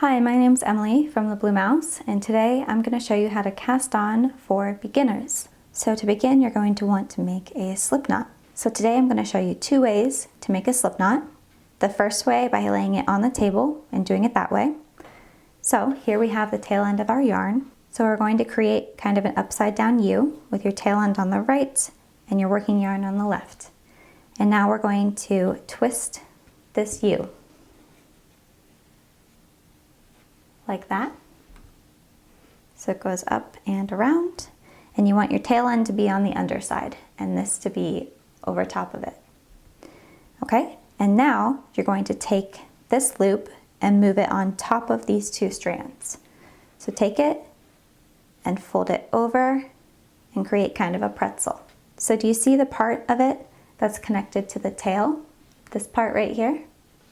Hi, my name's Emily from the Blue Mouse, and today I'm going to show you how to cast on for beginners. So to begin, you're going to want to make a slipknot. So today I'm going to show you two ways to make a slipknot. The first way by laying it on the table and doing it that way. So here we have the tail end of our yarn. So we're going to create kind of an upside down U with your tail end on the right and your working yarn on the left. And now we're going to twist this U. Like that. So it goes up and around, and you want your tail end to be on the underside and this to be over top of it. Okay, and now you're going to take this loop and move it on top of these two strands. So take it and fold it over and create kind of a pretzel. So do you see the part of it that's connected to the tail? This part right here?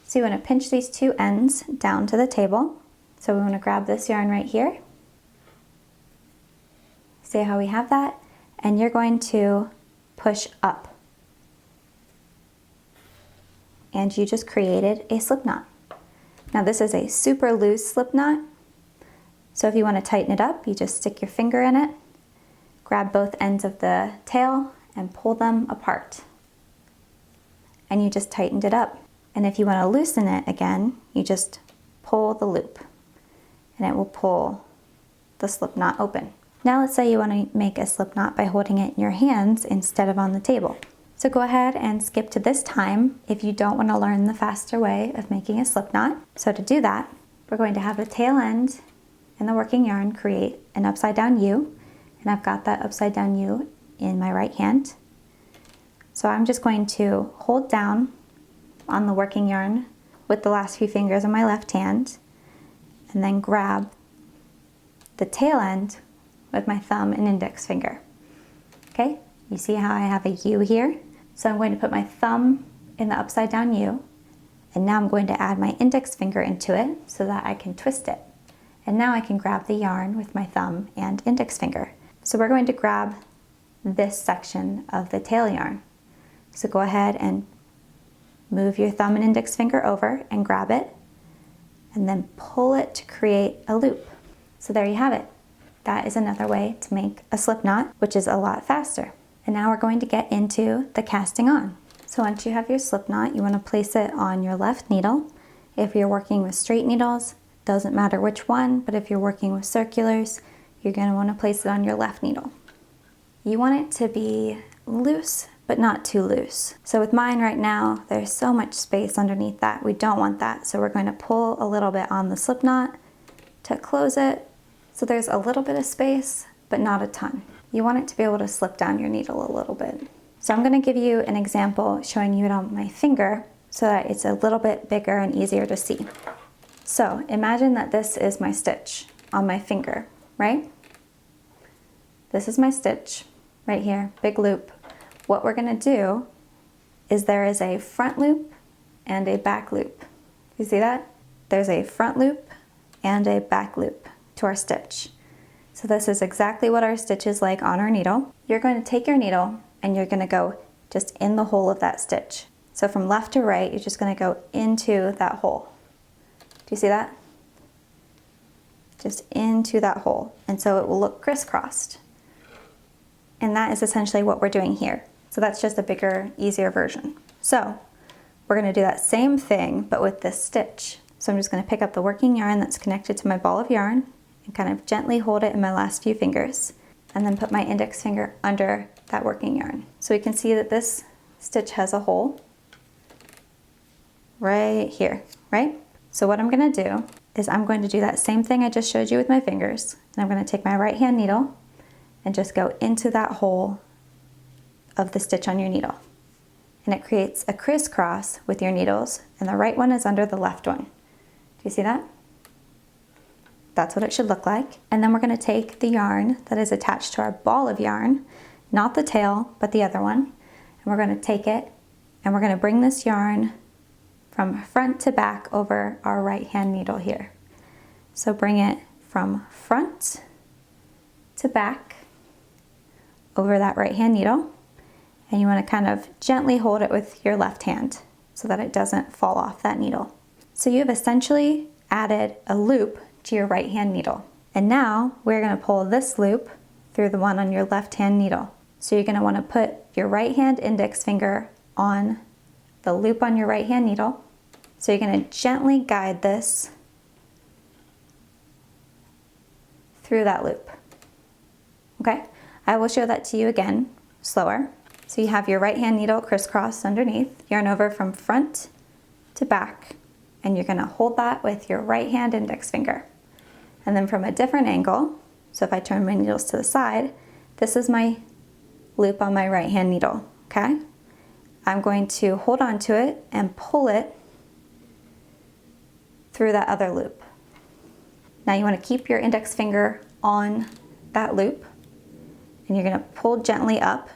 So you want to pinch these two ends down to the table. So we want to grab this yarn right here. See how we have that? And you're going to push up. And you just created a slipknot. Now this is a super loose slipknot. So if you want to tighten it up, you just stick your finger in it, grab both ends of the tail and pull them apart. And you just tightened it up. And if you want to loosen it again, you just pull the loop. And it will pull the slipknot open. Now let's say you want to make a slipknot by holding it in your hands instead of on the table. So go ahead and skip to this time if you don't want to learn the faster way of making a slipknot. So to do that, we're going to have the tail end and the working yarn create an upside down U, and I've got that upside down U in my right hand. So I'm just going to hold down on the working yarn with the last few fingers of my left hand, and then grab the tail end with my thumb and index finger. Okay, you see how I have a U here? So I'm going to put my thumb in the upside down U, and now I'm going to add my index finger into it so that I can twist it. And now I can grab the yarn with my thumb and index finger. So we're going to grab this section of the tail yarn. So go ahead and move your thumb and index finger over and grab it, and then pull it to create a loop. So there you have it. That is another way to make a slipknot, which is a lot faster. And now we're going to get into the casting on. So once you have your slipknot, you want to place it on your left needle. If you're working with straight needles, doesn't matter which one, but if you're working with circulars, you're going to want to place it on your left needle. You want it to be loose, but not too loose. So with mine right now, there's so much space underneath that. We don't want that. So we're going to pull a little bit on the slipknot to close it. So there's a little bit of space, but not a ton. You want it to be able to slip down your needle a little bit. So I'm going to give you an example showing you it on my finger so that it's a little bit bigger and easier to see. So imagine that this is my stitch on my finger, right? This is my stitch right here, big loop. What we're going to do is there is a front loop and a back loop. You see that? There's a front loop and a back loop to our stitch. So this is exactly what our stitch is like on our needle. You're going to take your needle and you're going to go just in the hole of that stitch. So from left to right, you're just going to go into that hole. Do you see that? Just into that hole. And so it will look crisscrossed. And that is essentially what we're doing here. So that's just a bigger, easier version. So we're going to do that same thing, but with this stitch. So I'm just going to pick up the working yarn that's connected to my ball of yarn and kind of gently hold it in my last few fingers, and then put my index finger under that working yarn. So we can see that this stitch has a hole right here, right? So what I'm going to do is I'm going to do that same thing I just showed you with my fingers, and I'm going to take my right hand needle and just go into that hole of the stitch on your needle. And it creates a crisscross with your needles, and the right one is under the left one. Do you see that? That's what it should look like. And then we're going to take the yarn that is attached to our ball of yarn, not the tail, but the other one, and we're going to take it and we're going to bring this yarn from front to back over our right hand needle here. So bring it from front to back over that right hand needle, and you want to kind of gently hold it with your left hand so that it doesn't fall off that needle. So you have essentially added a loop to your right hand needle. And now we're going to pull this loop through the one on your left hand needle. So you're going to want to put your right hand index finger on the loop on your right hand needle. So you're going to gently guide this through that loop. Okay, I will show that to you again, slower. So you have your right hand needle crisscrossed underneath, yarn over from front to back, and you're going to hold that with your right hand index finger. And then from a different angle, so if I turn my needles to the side, this is my loop on my right hand needle, okay? I'm going to hold on to it and pull it through that other loop. Now you want to keep your index finger on that loop, and you're going to pull gently up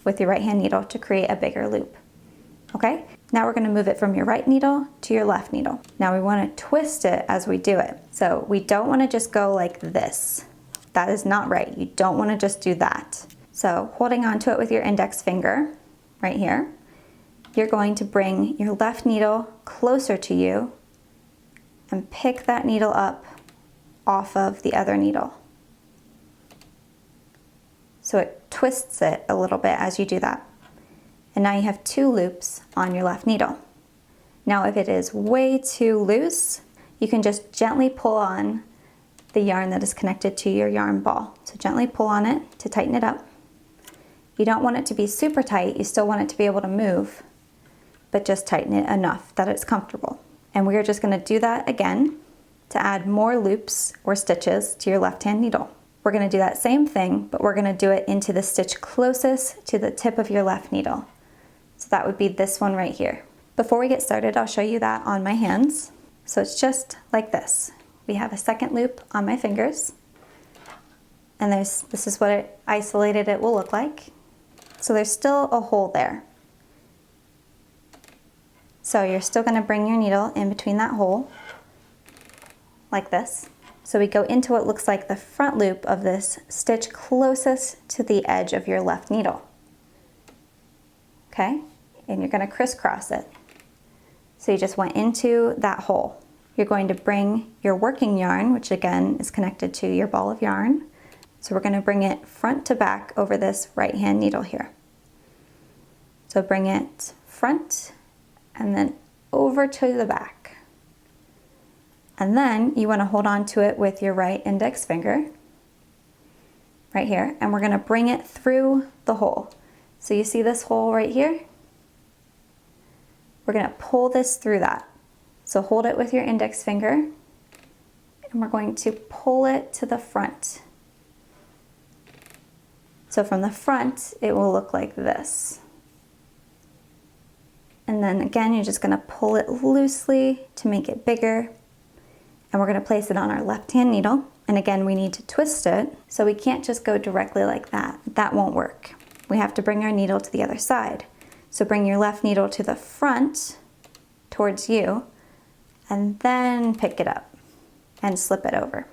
with your right hand needle to create a bigger loop. Okay, now we're going to move it from your right needle to your left needle. Now we want to twist it as we do it. So we don't want to just go like this. That is not right. You don't want to just do that. So holding on to it with your index finger right here, you're going to bring your left needle closer to you and pick that needle up off of the other needle. So it twists it a little bit as you do that. And now you have 2 loops on your left needle. Now if it is way too loose, you can just gently pull on the yarn that is connected to your yarn ball. So gently pull on it to tighten it up. You don't want it to be super tight, you still want it to be able to move, but just tighten it enough that it's comfortable. And we are just going to do that again to add more loops or stitches to your left hand needle. We're going to do that same thing, but we're going to do it into the stitch closest to the tip of your left needle. So that would be this one right here. Before we get started, I'll show you that on my hands. So it's just like this. We have a second loop on my fingers, and this is what it isolated it will look like. So there's still a hole there. So you're still going to bring your needle in between that hole, like this. So we go into what looks like the front loop of this stitch closest to the edge of your left needle. Okay, and you're going to crisscross it. So you just went into that hole. You're going to bring your working yarn, which again is connected to your ball of yarn. So we're going to bring it front to back over this right hand needle here. So bring it front and then over to the back. And then you want to hold on to it with your right index finger right here, and we're going to bring it through the hole. So you see this hole right here? We're going to pull this through that. So hold it with your index finger, and we're going to pull it to the front. So from the front, it will look like this. And then again, you're just going to pull it loosely to make it bigger. And we're going to place it on our left hand needle. And again, we need to twist it. So we can't just go directly like that. That won't work. We have to bring our needle to the other side. So bring your left needle to the front towards you, and then pick it up and slip it over.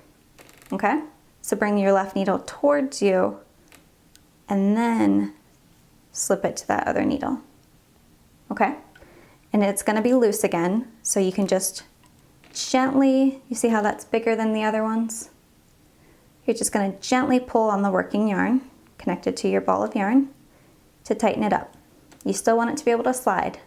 Okay? So bring your left needle towards you and then slip it to that other needle. Okay? And it's going to be loose again, so you can just gently, you see how that's bigger than the other ones? You're just going to gently pull on the working yarn connected to your ball of yarn to tighten it up. You still want it to be able to slide,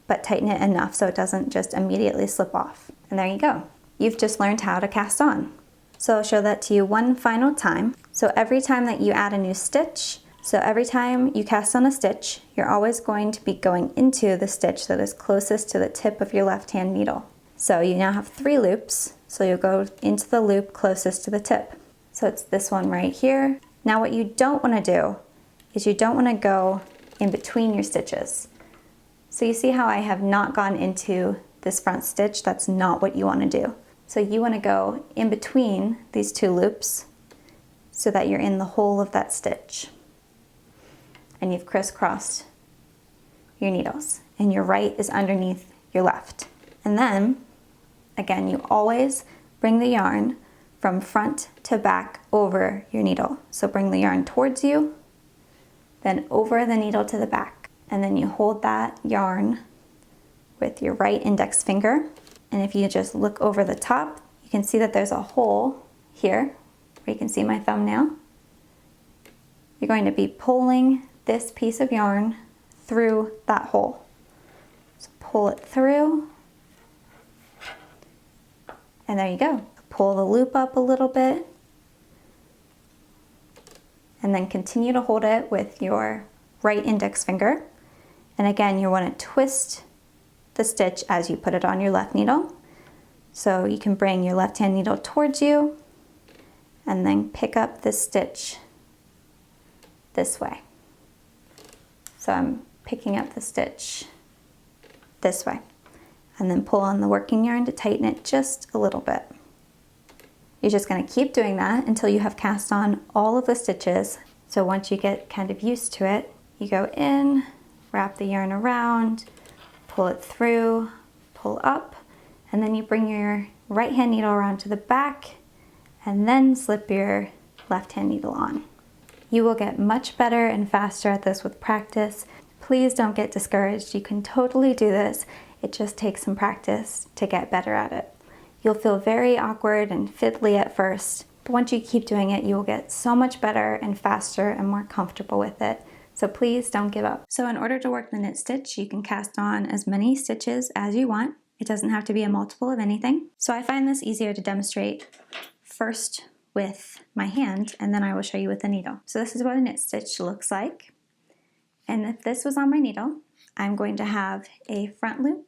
but tighten it enough so it doesn't just immediately slip off. And there you go. You've just learned how to cast on. So I'll show that to you one final time. So every time that you add a new stitch, so every time you cast on a stitch, you're always going to be going into the stitch that is closest to the tip of your left hand needle. So you now have 3 loops, so you'll go into the loop closest to the tip. So it's this one right here. Now what you don't want to do is you don't want to go in between your stitches. So you see how I have not gone into this front stitch? That's not what you want to do. So you want to go in between these 2 loops so that you're in the hole of that stitch. And you've crisscrossed your needles, and your right is underneath your left. And then, again, you always bring the yarn from front to back over your needle. So bring the yarn towards you, then over the needle to the back. And then you hold that yarn with your right index finger And if you just look over the top, you can see that there's a hole here where you can see my thumbnail. You're going to be pulling this piece of yarn through that hole. So pull it through, and there you go. Pull the loop up a little bit, and then continue to hold it with your right index finger. And again, you want to twist the stitch as you put it on your left needle. So you can bring your left hand needle towards you and then pick up the stitch this way. So I'm picking up the stitch this way, and then pull on the working yarn to tighten it just a little bit. You're just going to keep doing that until you have cast on all of the stitches. So once you get kind of used to it, you go in, wrap the yarn around, pull it through, pull up, and then you bring your right hand needle around to the back and then slip your left hand needle on. You will get much better and faster at this with practice. Please don't get discouraged. You can totally do this. It just takes some practice to get better at it. You'll feel very awkward and fiddly at first, but once you keep doing it, you will get so much better and faster and more comfortable with it. So please don't give up. So in order to work the knit stitch, you can cast on as many stitches as you want. It doesn't have to be a multiple of anything. So I find this easier to demonstrate first with my hand, and then I will show you with the needle. So this is what a knit stitch looks like. And if this was on my needle, I'm going to have a front loop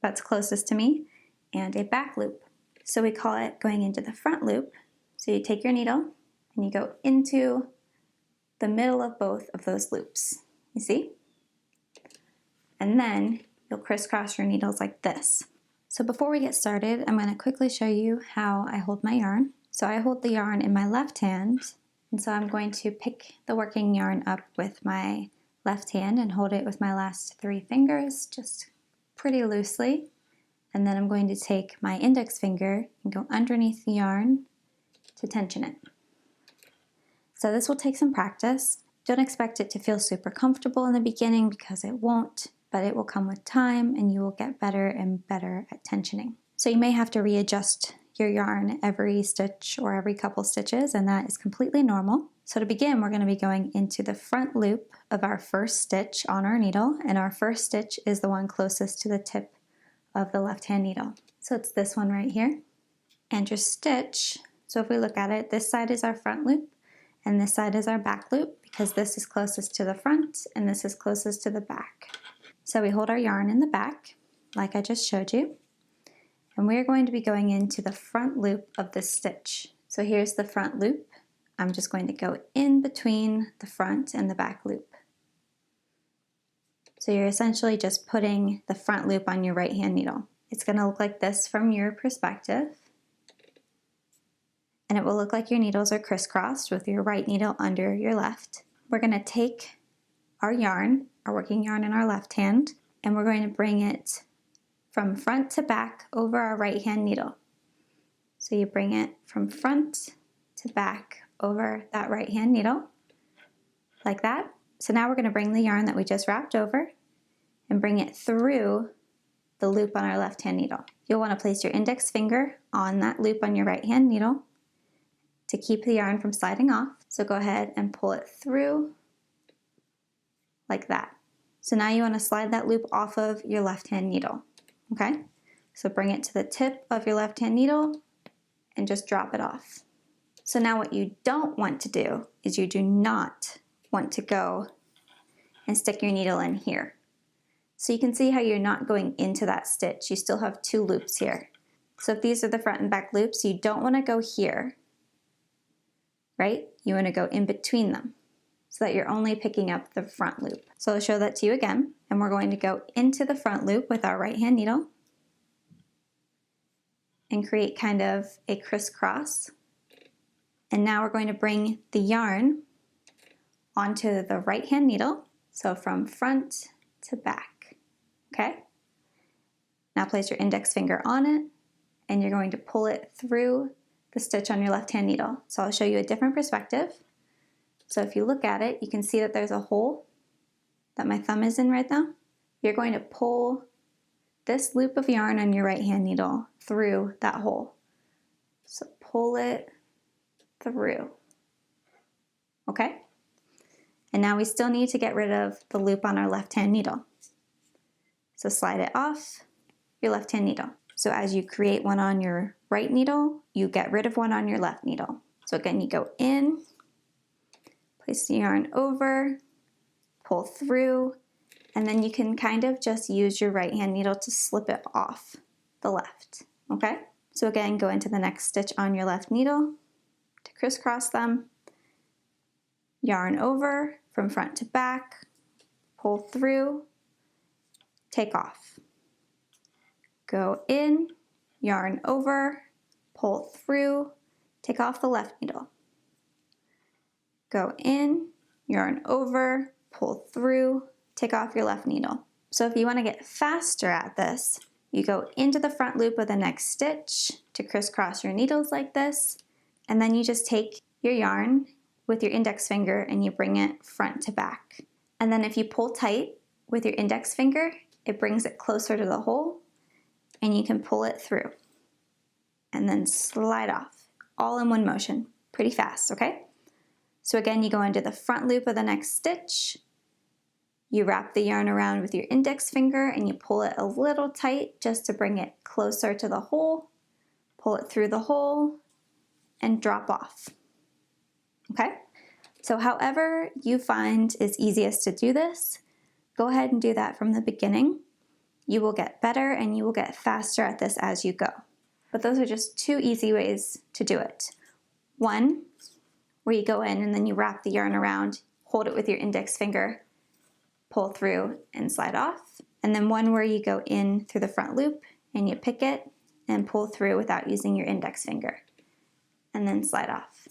that's closest to me and a back loop. So we call it going into the front loop. So you take your needle and you go into the middle of both of those loops, you see? And then you'll crisscross your needles like this. So before we get started, I'm going to quickly show you how I hold my yarn. So I hold the yarn in my left hand, and so I'm going to pick the working yarn up with my left hand and hold it with my last 3 fingers, just pretty loosely. And then I'm going to take my index finger and go underneath the yarn to tension it. So this will take some practice. Don't expect it to feel super comfortable in the beginning because it won't, but it will come with time and you will get better and better at tensioning. So you may have to readjust your yarn every stitch or every couple stitches, and that is completely normal. So to begin, we're going to be going into the front loop of our first stitch on our needle, and our first stitch is the one closest to the tip of the left hand needle. So it's this one right here. And your stitch, so if we look at it, this side is our front loop and this side is our back loop because this is closest to the front and this is closest to the back. So we hold our yarn in the back like I just showed you. And we're going to be going into the front loop of this stitch. So here's the front loop. I'm just going to go in between the front and the back loop. So you're essentially just putting the front loop on your right hand needle. It's going to look like this from your perspective. And it will look like your needles are crisscrossed with your right needle under your left. We're going to take our yarn, our working yarn in our left hand, and we're going to bring it from front to back over our right hand needle. So you bring it from front to back over that right hand needle, like that. So now we're going to bring the yarn that we just wrapped over and bring it through the loop on our left hand needle. You'll want to place your index finger on that loop on your right hand needle to keep the yarn from sliding off. So go ahead and pull it through like that. So now you want to slide that loop off of your left hand needle. Okay, so bring it to the tip of your left hand needle and just drop it off. So now what you don't want to do is you do not want to go and stick your needle in here. So you can see how you're not going into that stitch. You still have 2 loops here. So if these are the front and back loops, you don't want to go here, right? You want to go in between them so that you're only picking up the front loop. So I'll show that to you again. And we're going to go into the front loop with our right hand needle and create kind of a crisscross. And now we're going to bring the yarn onto the right hand needle. So from front to back, okay? Now place your index finger on it and you're going to pull it through the stitch on your left hand needle. So I'll show you a different perspective. So if you look at it, you can see that there's a hole that my thumb is in right now. You're going to pull this loop of yarn on your right hand needle through that hole. So pull it through, okay? And now we still need to get rid of the loop on our left hand needle. So slide it off your left hand needle. So as you create one on your right needle, you get rid of one on your left needle. So again, you go in, place the yarn over, pull through, and then you can kind of just use your right hand needle to slip it off the left, okay? So again, go into the next stitch on your left needle to crisscross them, yarn over from front to back, pull through, take off. Go in, yarn over, pull through, take off the left needle. Go in, yarn over, pull through, take off your left needle. So if you want to get faster at this, you go into the front loop of the next stitch to crisscross your needles like this, and then you just take your yarn with your index finger and you bring it front to back. And then if you pull tight with your index finger, it brings it closer to the hole and you can pull it through and then slide off, all in one motion, pretty fast, okay? So again, you go into the front loop of the next stitch, you wrap the yarn around with your index finger and you pull it a little tight just to bring it closer to the hole, pull it through the hole, and drop off, okay? So however you find is easiest to do this, go ahead and do that from the beginning. You will get better and you will get faster at this as you go. But those are just two easy ways to do it. One, where you go in and then you wrap the yarn around, hold it with your index finger, pull through and slide off. And then one where you go in through the front loop and you pick it and pull through without using your index finger and then slide off.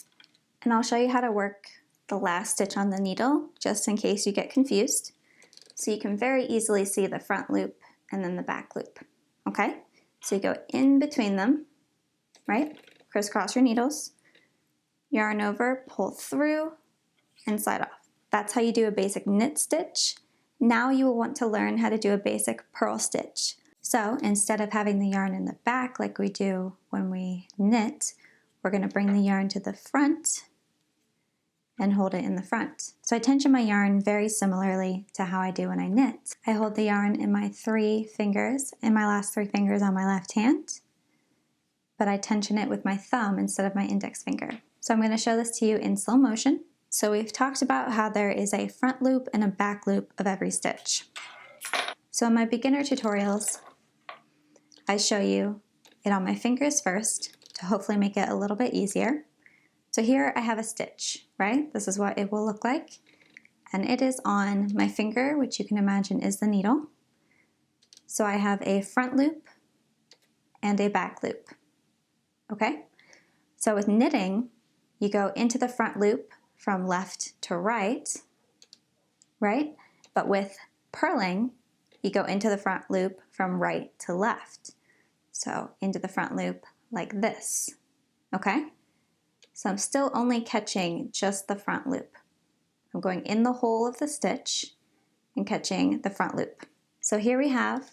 And I'll show you how to work the last stitch on the needle just in case you get confused. So you can very easily see the front loop and then the back loop, okay? So you go in between them, right? Crisscross your needles, yarn over, pull through, and slide off. That's how you do a basic knit stitch. Now you will want to learn how to do a basic purl stitch. So instead of having the yarn in the back like we do when we knit, we're going to bring the yarn to the front and hold it in the front. So I tension my yarn very similarly to how I do when I knit. I hold the yarn in my 3 fingers, in my last 3 fingers on my left hand, but I tension it with my thumb instead of my index finger. So I'm going to show this to you in slow motion. So we've talked about how there is a front loop and a back loop of every stitch. So in my beginner tutorials, I show you it on my fingers first to hopefully make it a little bit easier. So here I have a stitch, right? This is what it will look like. And it is on my finger, which you can imagine is the needle. So I have a front loop and a back loop, okay? So with knitting, you go into the front loop from left to right? But with purling, you go into the front loop from right to left. So into the front loop like this, okay? So I'm still only catching just the front loop. I'm going in the hole of the stitch and catching the front loop. So here we have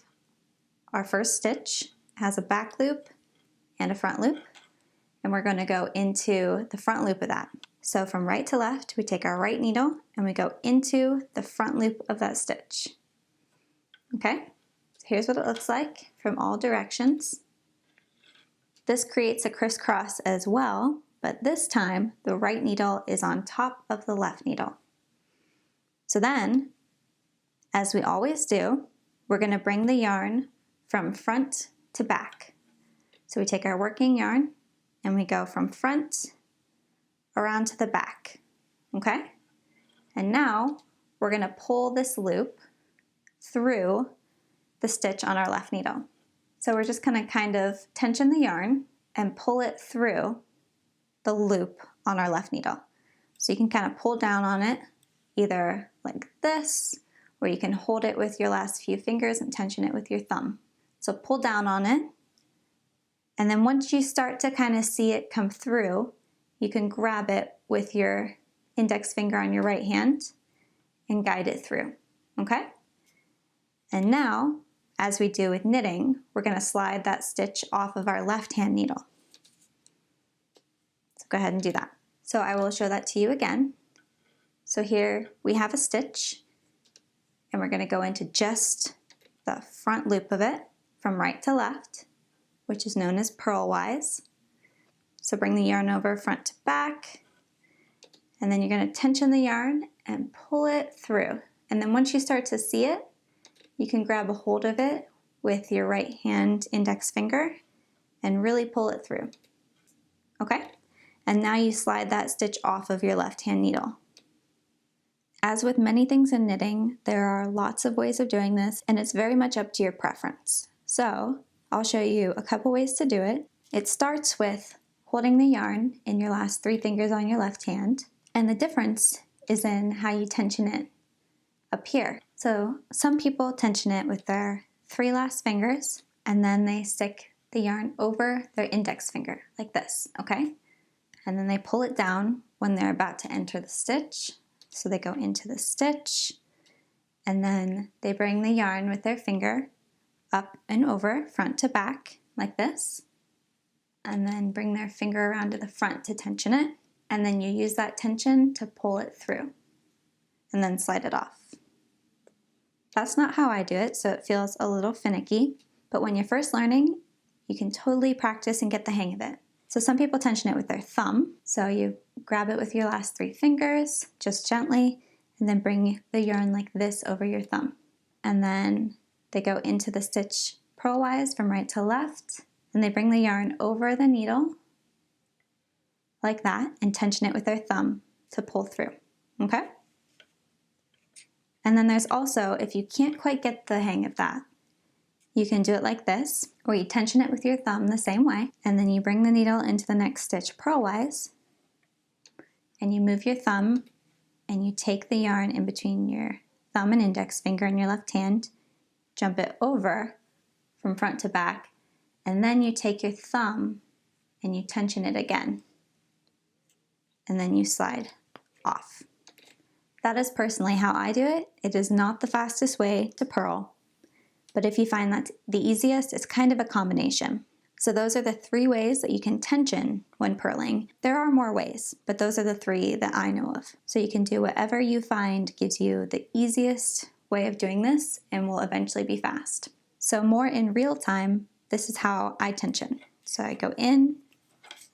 our first stitch. It has a back loop and a front loop. And we're going to go into the front loop of that. So from right to left, we take our right needle and we go into the front loop of that stitch. Okay, so here's what it looks like from all directions. This creates a crisscross as well, but this time the right needle is on top of the left needle. So then, as we always do, we're going to bring the yarn from front to back. So we take our working yarn and we go from front around to the back, okay? And now we're going to pull this loop through the stitch on our left needle. So we're just going to kind of tension the yarn and pull it through the loop on our left needle. So you can kind of pull down on it either like this, or you can hold it with your last few fingers and tension it with your thumb. So pull down on it, and then once you start to kind of see it come through, you can grab it with your index finger on your right hand and guide it through, okay? And now as we do with knitting, we're going to slide that stitch off of our left hand needle. So go ahead and do that. So I will show that to you again. So here we have a stitch, and we're going to go into just the front loop of it from right to left, which is known as purlwise. So bring the yarn over front to back, and then you're going to tension the yarn and pull it through. And then once you start to see it, you can grab a hold of it with your right hand index finger and really pull it through. Okay? And now you slide that stitch off of your left hand needle. As with many things in knitting, there are lots of ways of doing this, and it's very much up to your preference. So I'll show you a couple ways to do it. It starts with holding the yarn in your last 3 fingers on your left hand, and the difference is in how you tension it up here. So some people tension it with their 3 last fingers, and then they stick the yarn over their index finger like this, okay? And then they pull it down when they're about to enter the stitch. So they go into the stitch, and then they bring the yarn with their finger up and over, front to back, like this, and then bring their finger around to the front to tension it, and then you use that tension to pull it through, and then slide it off. That's not how I do it, so it feels a little finicky, but when you're first learning, you can totally practice and get the hang of it. So some people tension it with their thumb, so you grab it with your last 3 fingers, just gently, and then bring the yarn like this over your thumb. And then they go into the stitch purlwise from right to left, and they bring the yarn over the needle, like that, and tension it with their thumb to pull through, okay? And then there's also, if you can't quite get the hang of that, you can do it like this, or you tension it with your thumb the same way, and then you bring the needle into the next stitch purlwise, and you move your thumb, and you take the yarn in between your thumb and index finger in your left hand, jump it over from front to back, and then you take your thumb and you tension it again, and then you slide off. That is personally how I do it. It is not the fastest way to purl. But if you find that the easiest, it's kind of a combination. So those are the 3 ways that you can tension when purling. There are more ways, but those are the 3 that I know of. So you can do whatever you find gives you the easiest way of doing this and will eventually be fast. So more in real time, this is how I tension. So I go in,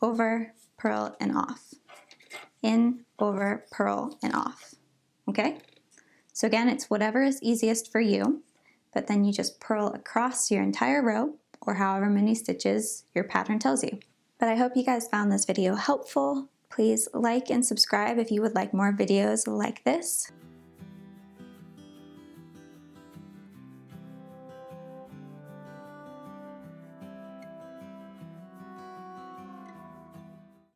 over, purl, and off. In, over, purl, and off. Okay? So again, it's whatever is easiest for you. But then you just purl across your entire row, or however many stitches your pattern tells you. But I hope you guys found this video helpful. Please like and subscribe if you would like more videos like this.